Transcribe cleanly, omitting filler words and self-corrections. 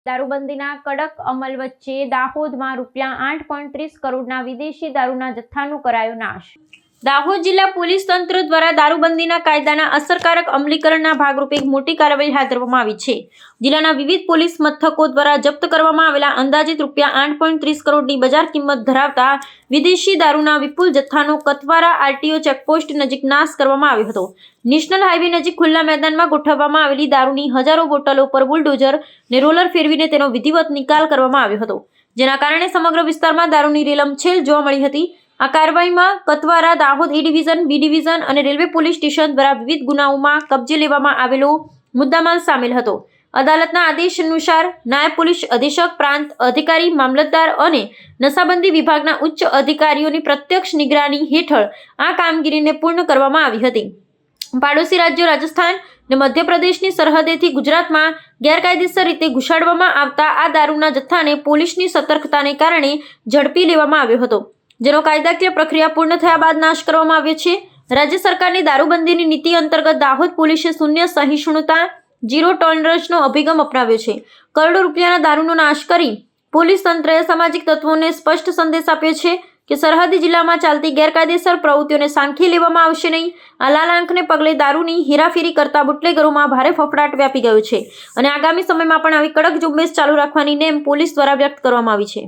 દારૂબંધીના કડક અમલ વચ્ચે દાહોદમાં ₹8.30 કરોડના વિદેશી દારૂના જથ્થાનો કરાયો નાશ। દાહોદ જિલ્લા પોલીસ તંત્ર દ્વારા દારૂબંધીના કાયદાના અસરકારક અમલીકરણના ભાગરૂપે એક મોટી કાર્યવાહી હાથ ધરવામાં આવી છે। જિલ્લાના વિવિધ પોલીસ મથકો દ્વારા જપ્ત કરવામાં આવેલા અંદાજિત ₹8.30 કરોડની બજાર કિંમત ધરાવતા વિદેશી દારૂના વિપુલ જથ્થાનો કતવારા આરટીઓ ચેકપોસ્ટ નજીક નાશ કરવામાં આવ્યો હતો। નેશનલ હાઈવે નજીક ખુલ્લા મેદાનમાં ગોઠવવામાં આવેલી દારૂની હજારો બોટલો પર બુલડોઝર ને રોલર ફેરવીને તેનો વિધિવત નિકાલ કરવામાં આવ્યો હતો, જેના કારણે સમગ્ર વિસ્તારમાં દારૂની રેલમછેલ જોવા મળી હતી। આ કાર્યવાહીમાં Katwara, Dahod A division, B division અને રેલવે પોલીસ સ્ટેશન દ્વારા વિવિધ ગુનાઓમાં કબજે લેવામાં આવેલો મુદ્દામાલ સામેલ હતો। અદાલતના આદેશ અનુસાર નાયબ પોલીસ અધિક્ષક, પ્રાંત અધિકારી, મામલતદાર અને નશાબંધી વિભાગના ઉચ્ચ અધિકારીઓની પ્રત્યક્ષ નિગરાની હેઠળ આ કામગીરીને પૂર્ણ કરવામાં આવી હતી। પાડોશી રાજ્યો રાજસ્થાન અને મધ્યપ્રદેશની સરહદેથી ગુજરાતમાં ગેરકાયદેસર રીતે ઘુસાડવામાં આવતા આ દારૂના જથ્થાને પોલીસની સતર્કતાને કારણે ઝડપી લેવામાં આવ્યો હતો, જેનો કાયદાકીય પ્રક્રિયા પૂર્ણ થયા બાદ નાશ કરવામાં આવ્યો છે। રાજ્ય સરકારની દારૂબંધીની નીતિ અંતર્ગત દાહોદ પોલીસે શૂન્ય સહિષ્ણુતા, ઝીરો ટોલરન્સનો અભિગમ અપનાવ્યો છે। કરોડો રૂપિયાના દારૂનો નાશ કરી પોલીસ તંત્રએ સામાજિક તત્વોને સ્પષ્ટ સંદેશ આપ્યો છે કે સરહદી જિલ્લામાં ચાલતી ગેરકાયદેસર પ્રવૃત્તિઓને સાંખી લેવામાં આવશે નહીં। આ લાલ આંખને પગલે દારૂની હેરાફેરી કરતા બુટલેગરોમાં ભારે ફફડાટ વ્યાપી ગયો છે અને આગામી સમયમાં પણ આવી કડક ઝુંબેશ ચાલુ રાખવાની નેમ પોલીસ દ્વારા વ્યક્ત કરવામાં આવી છે।